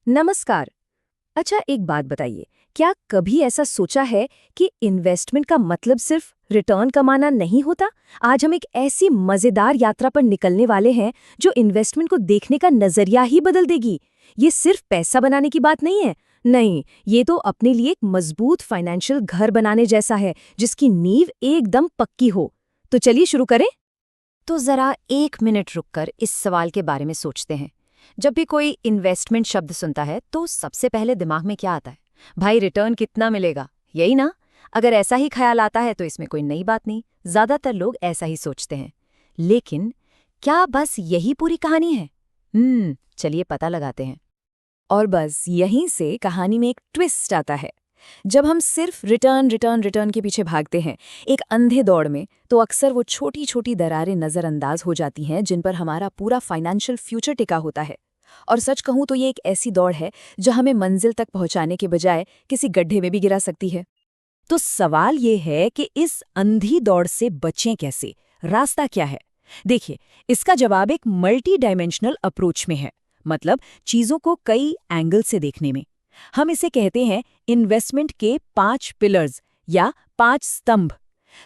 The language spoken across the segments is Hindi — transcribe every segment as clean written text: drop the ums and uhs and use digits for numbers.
नमस्कार। अच्छा, एक बात बताइए, क्या कभी ऐसा सोचा है कि इन्वेस्टमेंट का मतलब सिर्फ रिटर्न कमाना नहीं होता? आज हम एक ऐसी मजेदार यात्रा पर निकलने वाले हैं जो इन्वेस्टमेंट को देखने का नजरिया ही बदल देगी। ये सिर्फ पैसा बनाने की बात नहीं है। नहीं, ये तो अपने लिए एक मजबूत फाइनेंशियल घर बनाने जैसा है जिसकी नींव एकदम पक्की हो। तो चलिए शुरू करें। तो जरा 1 मिनट रुककर इस सवाल के बारे में सोचते हैं। जब भी कोई इन्वेस्टमेंट शब्द सुनता है तो सबसे पहले दिमाग में क्या आता है? भाई, रिटर्न कितना मिलेगा, यही ना? अगर ऐसा ही ख्याल आता है तो इसमें कोई नई बात नहीं, ज्यादातर लोग ऐसा ही सोचते हैं। लेकिन क्या बस यही पूरी कहानी है? चलिए पता लगाते हैं। और बस यहीं से कहानी में एक ट्विस्ट आता है। जब हम सिर्फ रिटर्न रिटर्न रिटर्न के पीछे भागते हैं एक अंधे दौड़ में, तो अक्सर वो छोटी छोटी दरारें नज़रअंदाज हो जाती हैं जिन पर हमारा पूरा फाइनेंशियल फ्यूचर टिका होता है। और सच कहूँ तो ये एक ऐसी दौड़ है जो हमें मंजिल तक पहुंचाने के बजाय किसी गड्ढे में भी गिरा सकती है। तो सवाल ये है कि इस अंधी दौड़ से बचें कैसे? रास्ता क्या है? देखिए, इसका जवाब एक मल्टी डायमेंशनल अप्रोच में है। मतलब चीजों को कई एंगल से देखने में। हम इसे कहते हैं इन्वेस्टमेंट के 5 पिलर्स या 5 स्तंभ।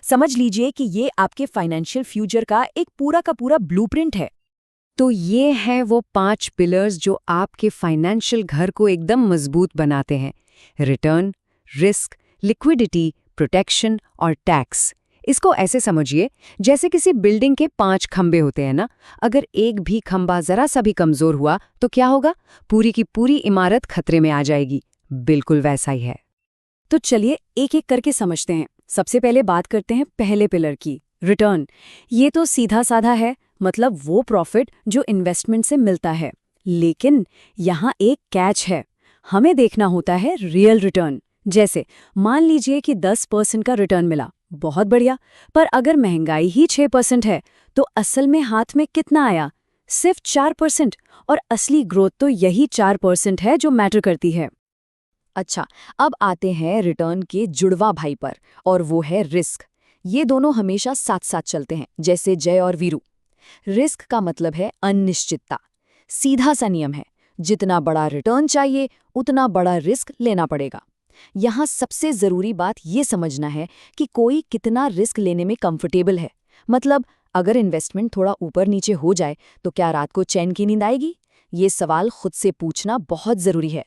समझ लीजिए कि ये आपके फाइनेंशियल फ्यूचर का एक पूरा का पूरा ब्लूप्रिंट है। तो ये हैं वो 5 पिलर्स जो आपके फाइनेंशियल घर को एकदम मजबूत बनाते हैं। रिटर्न, रिस्क, लिक्विडिटी, प्रोटेक्शन और टैक्स। इसको ऐसे समझिए जैसे किसी बिल्डिंग के 5 खंबे होते हैं ना। अगर एक भी खंबा जरा सा भी कमजोर हुआ तो क्या होगा? पूरी की पूरी इमारत खतरे में आ जाएगी। बिल्कुल वैसा ही है। तो चलिए एक एक करके समझते हैं। सबसे पहले बात करते हैं पहले पिलर की, रिटर्न। ये तो सीधा साधा है, मतलब वो प्रॉफिट जो इन्वेस्टमेंट से मिलता है। लेकिन यहाँ एक कैच है। हमें देखना होता है रियल रिटर्न। जैसे मान लीजिए कि 10% का रिटर्न मिला, बहुत बढ़िया। पर अगर महंगाई ही 6% है तो असल में हाथ में कितना आया? सिर्फ 4%। और असली ग्रोथ तो यही 4% है जो मैटर करती है। अच्छा, अब आते हैं रिटर्न के जुड़वा भाई पर, और वो है रिस्क। ये दोनों हमेशा साथ साथ चलते हैं, जैसे जय और वीरू। रिस्क का मतलब है अनिश्चितता। सीधा सा नियम है, जितना बड़ा रिटर्न चाहिए उतना बड़ा रिस्क लेना पड़ेगा। यहाँ सबसे जरूरी बात ये समझना है कि कोई कितना रिस्क लेने में कंफर्टेबल है। मतलब अगर इन्वेस्टमेंट थोड़ा ऊपर नीचे हो जाए तो क्या रात को चैन की नींद आएगी? ये सवाल खुद से पूछना बहुत जरूरी है।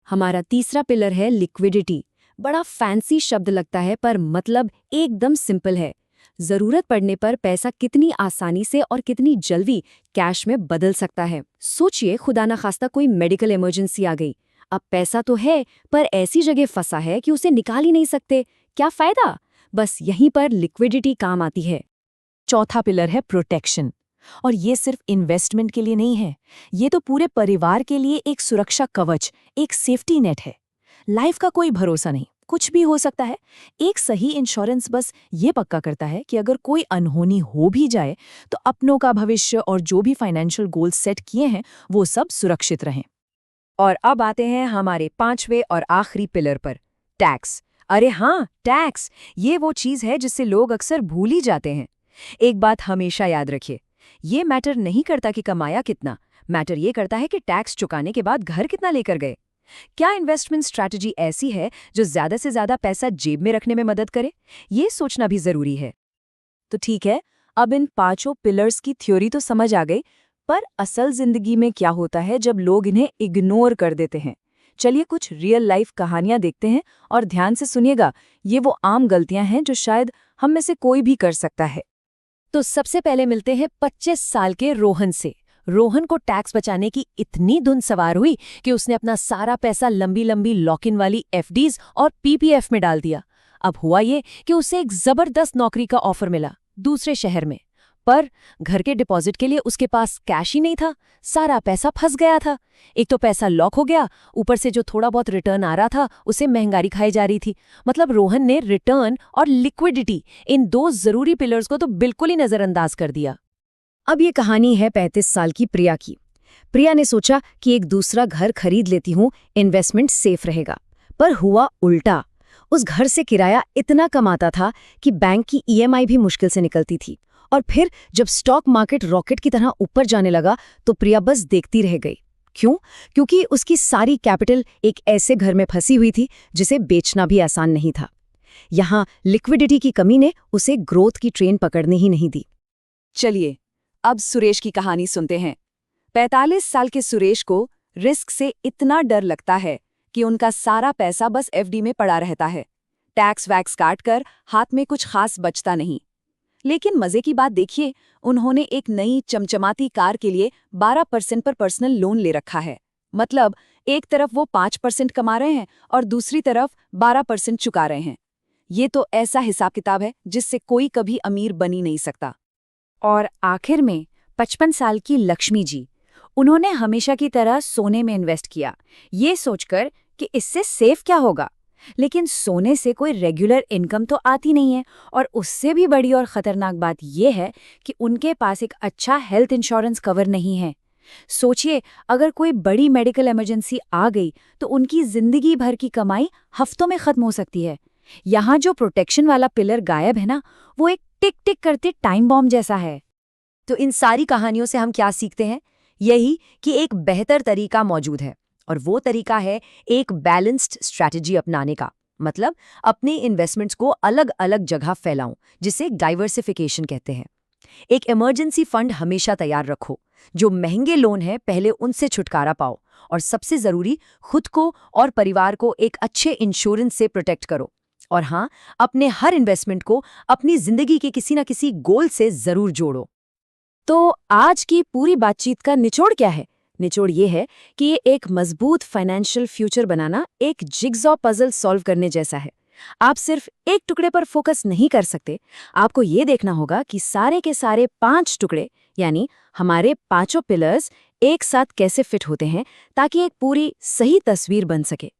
हमारा तीसरा पिलर है लिक्विडिटी। बड़ा फैंसी शब्द लगता है पर मतलब एकदम सिंपल है। जरूरत पड़ने पर पैसा कितनी आसानी से और कितनी जल्दी कैश में बदल सकता है। सोचिए, खुदा ना खास्ता कोई मेडिकल इमरजेंसी आ गई। अब पैसा तो है पर ऐसी जगह फंसा है कि उसे निकाल ही नहीं सकते। क्या फायदा? बस यहीं पर लिक्विडिटी काम आती है। चौथा पिलर है प्रोटेक्शन। और ये सिर्फ इन्वेस्टमेंट के लिए नहीं है, ये तो पूरे परिवार के लिए एक सुरक्षा कवच, एक सेफ्टी नेट है। लाइफ का कोई भरोसा नहीं, कुछ भी हो सकता है। एक सही इंश्योरेंस बस ये पक्का करता है कि अगर कोई अनहोनी हो भी जाए तो अपनों का भविष्य और जो भी फाइनेंशियल गोल्स सेट किए हैं वो सब सुरक्षित रहें। और अब आते हैं हमारे 5वें और आखिरी पिलर पर, टैक्स। अरे हाँ, टैक्स। ये वो चीज है जिससे लोग अक्सर भूल ही जाते हैं। एक बात हमेशा याद रखिए, ये मैटर नहीं करता कि कमाया कितना, मैटर ये करता है कि टैक्स चुकाने के बाद घर कितना लेकर गए। क्या इन्वेस्टमेंट स्ट्रैटेजी ऐसी है जो ज्यादा से ज्यादा पैसा जेब में रखने में मदद करे? ये सोचना भी जरूरी है। तो ठीक है, अब इन 5 पिलर्स की थ्योरी तो समझ आ गई, पर असल जिंदगी में क्या होता है जब लोग इन्हें इग्नोर कर देते हैं? चलिए कुछ रियल लाइफ कहानियां देखते हैं और ध्यान से सुनिएगा। ये वो आम गलतियां हैं जो शायद हम में से कोई भी कर सकता है। तो सबसे पहले मिलते हैं 25 साल के रोहन से। रोहन को टैक्स बचाने की इतनी धुन सवार हुई कि उसने अपना सारा पैसा लंबी लंबी लॉक इन वाली एफडीज और पीपीएफ में डाल दिया। अब हुआ ये कि उसे एक जबरदस्त नौकरी का ऑफर मिला दूसरे शहर में, पर घर के डिपॉजिट के लिए उसके पास कैश ही नहीं था। सारा पैसा फंस गया था। एक तो पैसा लॉक हो गया, ऊपर से जो थोड़ा बहुत रिटर्न आ रहा था उसे महंगाई खाई जा रही थी। मतलब रोहन ने रिटर्न और लिक्विडिटी, इन 2 जरूरी पिलर्स को तो बिल्कुल ही नजरअंदाज कर दिया। अब ये कहानी है 35 साल की प्रिया की। प्रिया ने सोचा कि एक दूसरा घर खरीद लेती हूँ, इन्वेस्टमेंट सेफ रहेगा। पर हुआ उल्टा। उस घर से किराया इतना कम आता था कि बैंक की ईएमआई भी मुश्किल से निकलती थी। और फिर जब स्टॉक मार्केट रॉकेट की तरह ऊपर जाने लगा तो प्रिया बस देखती रह गई। क्यों? क्योंकि उसकी सारी कैपिटल एक ऐसे घर में फंसी हुई थी जिसे बेचना भी आसान नहीं था। यहाँ लिक्विडिटी की कमी ने उसे ग्रोथ की ट्रेन पकड़ने ही नहीं दी। चलिए अब सुरेश की कहानी सुनते हैं। 45 साल के सुरेश को रिस्क से इतना डर लगता है कि उनका सारा पैसा बस एफडी में पड़ा रहता है। टैक्स वैक्स काट कर हाथ में कुछ खास बचता नहीं। लेकिन मजे की बात देखिए, उन्होंने एक नई चमचमाती कार के लिए 12% पर पर्सनल लोन ले रखा है। मतलब एक तरफ वो 5% कमा रहे हैं और दूसरी तरफ 12% चुका रहे हैं। ये तो ऐसा हिसाब किताब है जिससे कोई कभी अमीर बन ही नहीं सकता। और आखिर में 55 साल की लक्ष्मी जी, उन्होंने हमेशा की तरह सोने में इन्वेस्ट किया, ये सोचकर कि इससे सेफ क्या होगा। लेकिन सोने से कोई रेगुलर इनकम तो आती नहीं है, और उससे भी बड़ी और खतरनाक बात यह है कि उनके पास एक अच्छा हेल्थ इंश्योरेंस कवर नहीं है। सोचिए, अगर कोई बड़ी मेडिकल इमरजेंसी आ गई तो उनकी जिंदगी भर की कमाई हफ्तों में खत्म हो सकती है। यहाँ जो प्रोटेक्शन वाला पिलर गायब है ना, वो एक टिक टिक करते टाइम बॉम्ब जैसा है। तो इन सारी कहानियों से हम क्या सीखते हैं? यही कि एक बेहतर तरीका मौजूद है, और वो तरीका है एक बैलेंस्ड स्ट्रैटेजी अपनाने का। मतलब अपने इन्वेस्टमेंट्स को अलग अलग जगह फैलाऊं, जिसे डाइवर्सिफिकेशन कहते हैं। एक इमरजेंसी फंड हमेशा तैयार रखो। जो महंगे लोन है पहले उनसे छुटकारा पाओ, और सबसे जरूरी, खुद को और परिवार को एक अच्छे इंश्योरेंस से प्रोटेक्ट करो। और हाँ, अपने हर इन्वेस्टमेंट को अपनी जिंदगी के किसी न किसी गोल से जरूर जोड़ो। तो आज की पूरी बातचीत का निचोड़ क्या है? निचोड़ ये है कि ये एक मजबूत फाइनेंशियल फ्यूचर बनाना एक जिगजॉ पजल सॉल्व करने जैसा है। आप सिर्फ एक टुकड़े पर फोकस नहीं कर सकते। आपको ये देखना होगा कि सारे के सारे 5 टुकड़े, यानी हमारे 5 पिलर्स, एक साथ कैसे फिट होते हैं ताकि एक पूरी सही तस्वीर बन सके।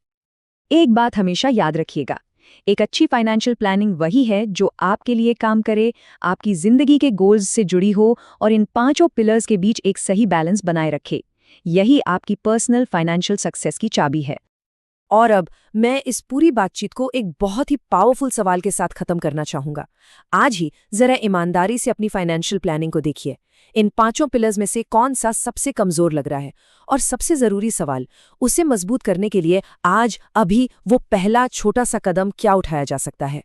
एक बात हमेशा याद रखिएगा, एक अच्छी फाइनेंशियल प्लानिंग वही है जो आपके लिए काम करे, आपकी जिंदगी के गोल्स से जुड़ी हो और इन 5 पिलर्स के बीच एक सही बैलेंस बनाए रखे। यही आपकी पर्सनल फाइनेंशियल सक्सेस की चाबी है। और अब मैं इस पूरी बातचीत को एक बहुत ही पावरफुल सवाल के साथ खत्म करना चाहूंगा। आज ही जरा ईमानदारी से अपनी फाइनेंशियल प्लानिंग को देखिए। इन 5 पिलर्स में से कौन सा सबसे कमजोर लग रहा है? और सबसे जरूरी सवाल, उसे मजबूत करने के लिए आज अभी वो पहला छोटा सा कदम क्या उठाया जा सकता है?